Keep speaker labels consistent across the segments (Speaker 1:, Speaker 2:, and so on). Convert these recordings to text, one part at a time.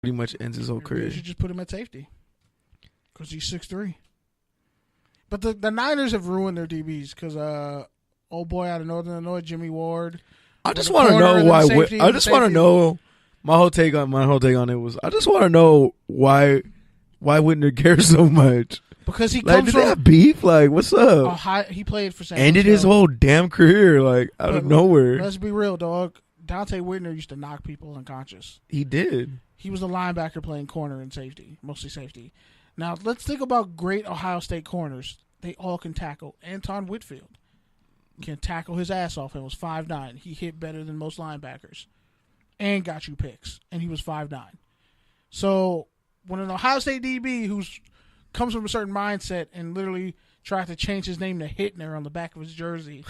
Speaker 1: pretty much ends his whole career.
Speaker 2: You should just put him at safety because he's 6'3". But the Niners have ruined their DBs because old boy out of Northern Illinois, Jimmy Ward.
Speaker 1: I just want to know why. I just want to know. My whole take on it was I just want to know why Whitner cares so much.
Speaker 2: Because he comes
Speaker 1: did
Speaker 2: from
Speaker 1: they have beef? Like, what's up?
Speaker 2: He played for San
Speaker 1: Ended
Speaker 2: Francisco.
Speaker 1: his whole damn career like out of nowhere.
Speaker 2: Let's be real, dog. Tate Whitner used to knock people unconscious.
Speaker 1: He did.
Speaker 2: He was a linebacker playing corner and safety, mostly safety. Now let's think about great Ohio State corners. They all can tackle. Anton Whitfield can tackle his ass off and was 5'9". He hit better than most linebackers and got you picks, and he was 5'9". So when an Ohio State DB who's comes from a certain mindset and literally tried to change his name to Hitner on the back of his jersey,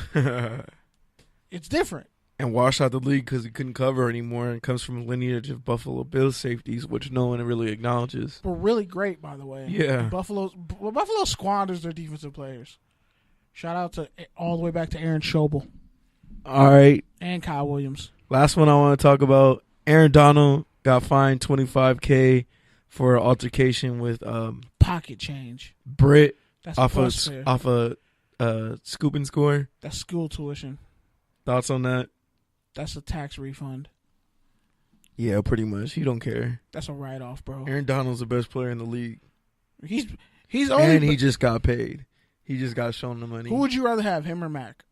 Speaker 2: it's different.
Speaker 1: And washed out the league because he couldn't cover anymore and comes from a lineage of Buffalo Bills safeties, which no one really acknowledges.
Speaker 2: Were really great, by the way.
Speaker 1: Yeah.
Speaker 2: Buffalo squanders their defensive players. Shout out to all the way back to Aaron Schobel.
Speaker 1: All right.
Speaker 2: And Kyle Williams.
Speaker 1: Last one I want to talk about. Aaron Donald got fined $25,000 for an altercation with
Speaker 2: pocket change.
Speaker 1: Britt
Speaker 2: That's
Speaker 1: off a scoop and score.
Speaker 2: That's school tuition.
Speaker 1: Thoughts on that?
Speaker 2: That's a tax refund.
Speaker 1: Yeah, pretty much. He don't care.
Speaker 2: That's a write-off, bro.
Speaker 1: Aaron Donald's the best player in the league.
Speaker 2: He's only
Speaker 1: and he just got paid. He just got shown the money.
Speaker 2: Who would you rather have, him or Mac?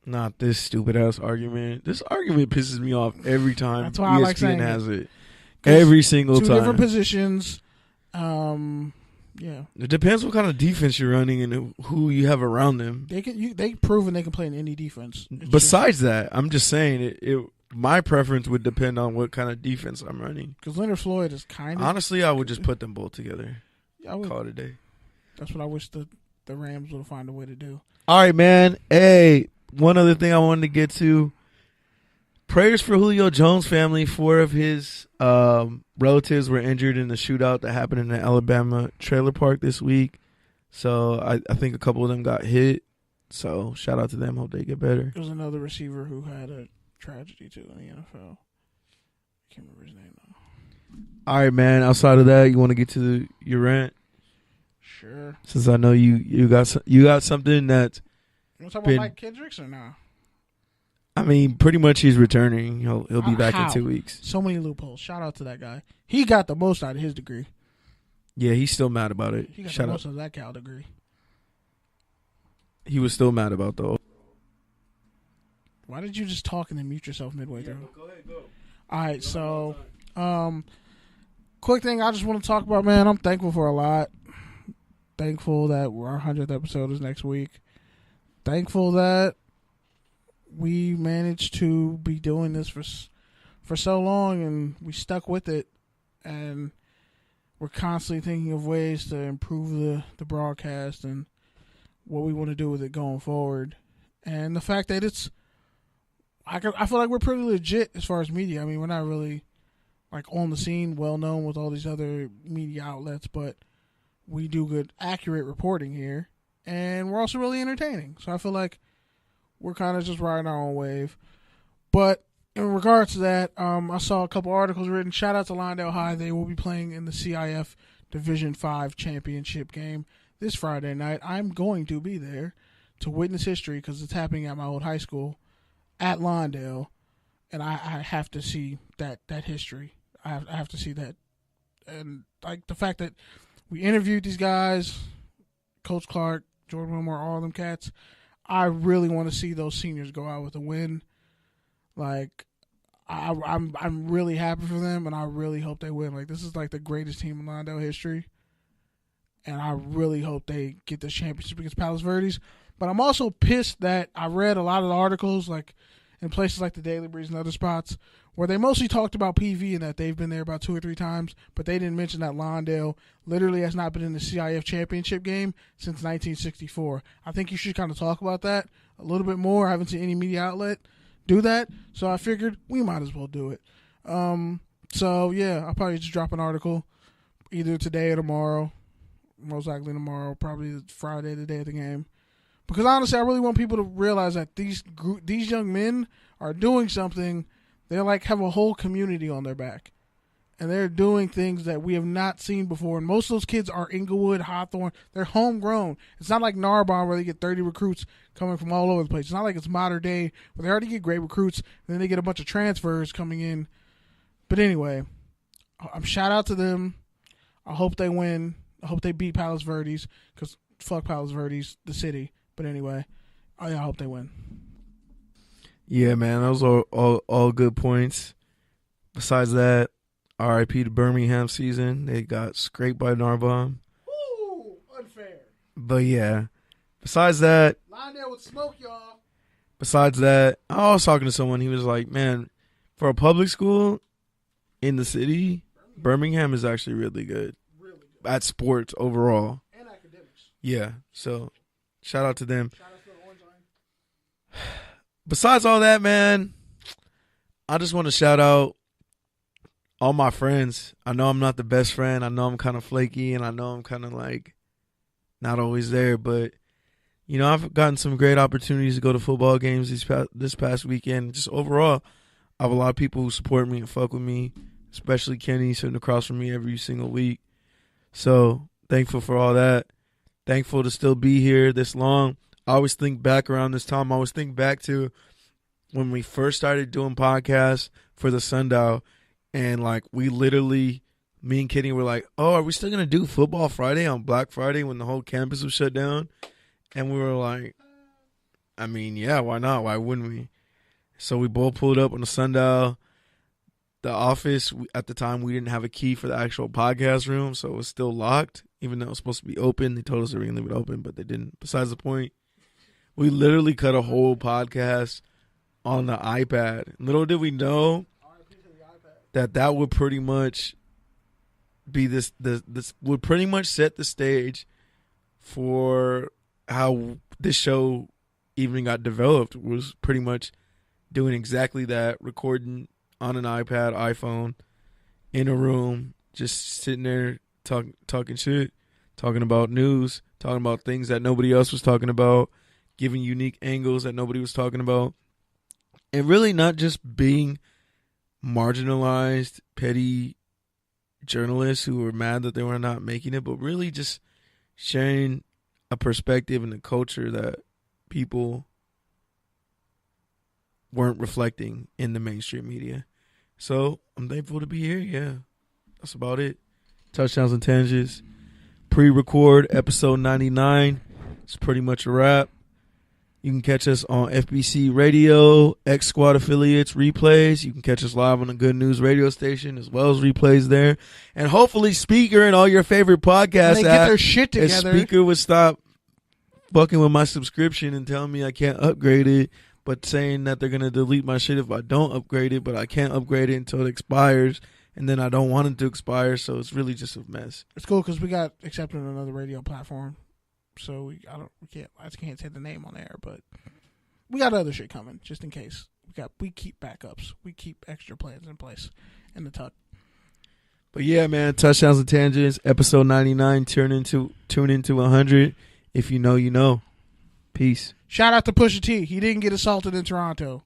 Speaker 1: Not this stupid ass argument. This argument pisses me off every time.
Speaker 2: That's why I like saying
Speaker 1: has it. Every single time.
Speaker 2: Two different positions. Yeah.
Speaker 1: It depends what kind of defense you're running and who you have around them.
Speaker 2: They proven they can play in any defense.
Speaker 1: Besides that, I'm just saying my preference would depend on what kind of defense I'm running.
Speaker 2: Because Leonard Floyd is kind of...
Speaker 1: Honestly, I would just put them both together.
Speaker 2: I would
Speaker 1: call it a day.
Speaker 2: That's what I wish the Rams would find a way to do.
Speaker 1: All right, man. Hey, one other thing I wanted to get to. Prayers for Julio Jones' family. 4 of his relatives were injured in the shootout that happened in the Alabama trailer park this week. So I think a couple of them got hit. So shout out to them. Hope they get better.
Speaker 2: There was another receiver who had a tragedy too in the NFL. I can't remember his name though.
Speaker 1: All right, man. Outside of that, you want to get to your rant?
Speaker 2: Sure.
Speaker 1: Since I know you got something that.
Speaker 2: You want to talk about Mike Kendricks or no?
Speaker 1: I mean, pretty much he's returning. He'll be back in 2 weeks.
Speaker 2: So many loopholes. Shout out to that guy. He got the most out of his degree.
Speaker 1: Yeah, he's still mad about it.
Speaker 2: He got the most out of that Cal degree.
Speaker 1: He was still mad about the.
Speaker 2: Why did you just talk and then mute yourself midway through?
Speaker 1: Go ahead, go.
Speaker 2: All right, so quick thing I just want to talk about, man. I'm thankful for a lot. Thankful that our 100th episode is next week. Thankful that we managed to be doing this for so long and we stuck with it, and we're constantly thinking of ways to improve the broadcast and what we want to do with it going forward. And the fact that I feel like we're pretty legit as far as media. I mean, we're not really like on the scene, well known with all these other media outlets, but we do good, accurate reporting here, and we're also really entertaining. So I feel like we're kind of just riding our own wave. But in regards to that, I saw a couple articles written. Shout out to Lindale High. They will be playing in the CIF Division 5 championship game this Friday night. I'm going to be there to witness history because it's happening at my old high school at Lindale, and I have to see that history. I have to see that. And like the fact that we interviewed these guys, Coach Clark, Jordan Wilmore, all of them cats, I really want to see those seniors go out with a win. Like, I'm really happy for them, and I really hope they win. Like, this is like the greatest team in Lindale history, and I really hope they get this championship against Palos Verdes. But I'm also pissed that I read a lot of the articles, like in places like the Daily Breeze and other spots, where they mostly talked about PV and that they've been there about 2 or 3 times, but they didn't mention that Lindale literally has not been in the CIF championship game since 1964. I think you should kind of talk about that a little bit more. I haven't seen any media outlet do that, so I figured we might as well do it. So, yeah, I'll probably just drop an article either today or tomorrow. Most likely tomorrow, probably Friday, the day of the game. Because honestly, I really want people to realize that these young men are doing something. They like have a whole community on their back, and they're doing things that we have not seen before. And most of those kids are Inglewood, Hawthorne. They're homegrown. It's not like Narbonne where they get 30 recruits coming from all over the place. It's not like it's modern day where they already get great recruits, and then they get a bunch of transfers coming in. But anyway, shout out to them. I hope they win. I hope they beat Palos Verdes, because fuck Palos Verdes, the city. But anyway, I hope they win.
Speaker 1: Yeah, man, those are all good points. Besides that, RIP to Birmingham season. They got scraped by Narbonne.
Speaker 2: Ooh, unfair.
Speaker 1: But yeah, besides that.
Speaker 2: Line there with smoke, y'all.
Speaker 1: Besides that, I was talking to someone. He was like, man, for a public school in the city, Birmingham is actually really good. Really good. At sports overall.
Speaker 2: And academics.
Speaker 1: Yeah, so shout out to them.
Speaker 2: Shout out to the Orange Line.
Speaker 1: Besides all that, man, I just want to shout out all my friends. I know I'm not the best friend. I know I'm kind of flaky, and I know I'm kind of like not always there. But, you know, I've gotten some great opportunities to go to football games this past weekend. Just overall, I have a lot of people who support me and fuck with me, especially Kenny sitting across from me every single week. So thankful for all that. Thankful to still be here this long. I always think back around this time. I always think back to when we first started doing podcasts for the Sundial. And, like, we literally, me and Kenny were like, oh, are we still going to do Football Friday on Black Friday when the whole campus was shut down? And we were like, I mean, yeah, why not? Why wouldn't we? So we both pulled up on the Sundial. The office, at the time, we didn't have a key for the actual podcast room, so it was still locked, even though it was supposed to be open. They told us they were going to leave it open, but they didn't. Besides the point, we literally cut a whole podcast on the iPad. Little did we know that would pretty much be this would pretty much set the stage for how this show even got developed. Was pretty much doing exactly that, recording on an iPad, iPhone, in a room, just sitting there talking shit, talking about news, talking about things that nobody else was talking about, giving unique angles that nobody was talking about, and really not just being marginalized, petty journalists who were mad that they were not making it, but really just sharing a perspective and a culture that people weren't reflecting in the mainstream media. So I'm thankful to be here. Yeah, that's about it. Touchdowns and tangents. Pre-record episode 99. It's pretty much a wrap. You can catch us on FBC Radio, X Squad affiliates, replays. You can catch us live on the Good News radio station as well as replays there. And hopefully Speaker and all your favorite podcasts
Speaker 2: they get their shit together.
Speaker 1: Speaker would stop fucking with my subscription and telling me I can't upgrade it, but saying that they're going to delete my shit if I don't upgrade it, but I can't upgrade it until it expires, and then I don't want it to expire, so it's really just a mess.
Speaker 2: It's cool because we got accepted on another radio platform. So I can't say the name on air, but we got other shit coming just in case. We keep backups. We keep extra plans in place in the tuck.
Speaker 1: But yeah, man, Touchdowns and Tangents, episode 99, tune into 100. If you know, you know. Peace.
Speaker 2: Shout out to Pusha T. He didn't get assaulted in Toronto.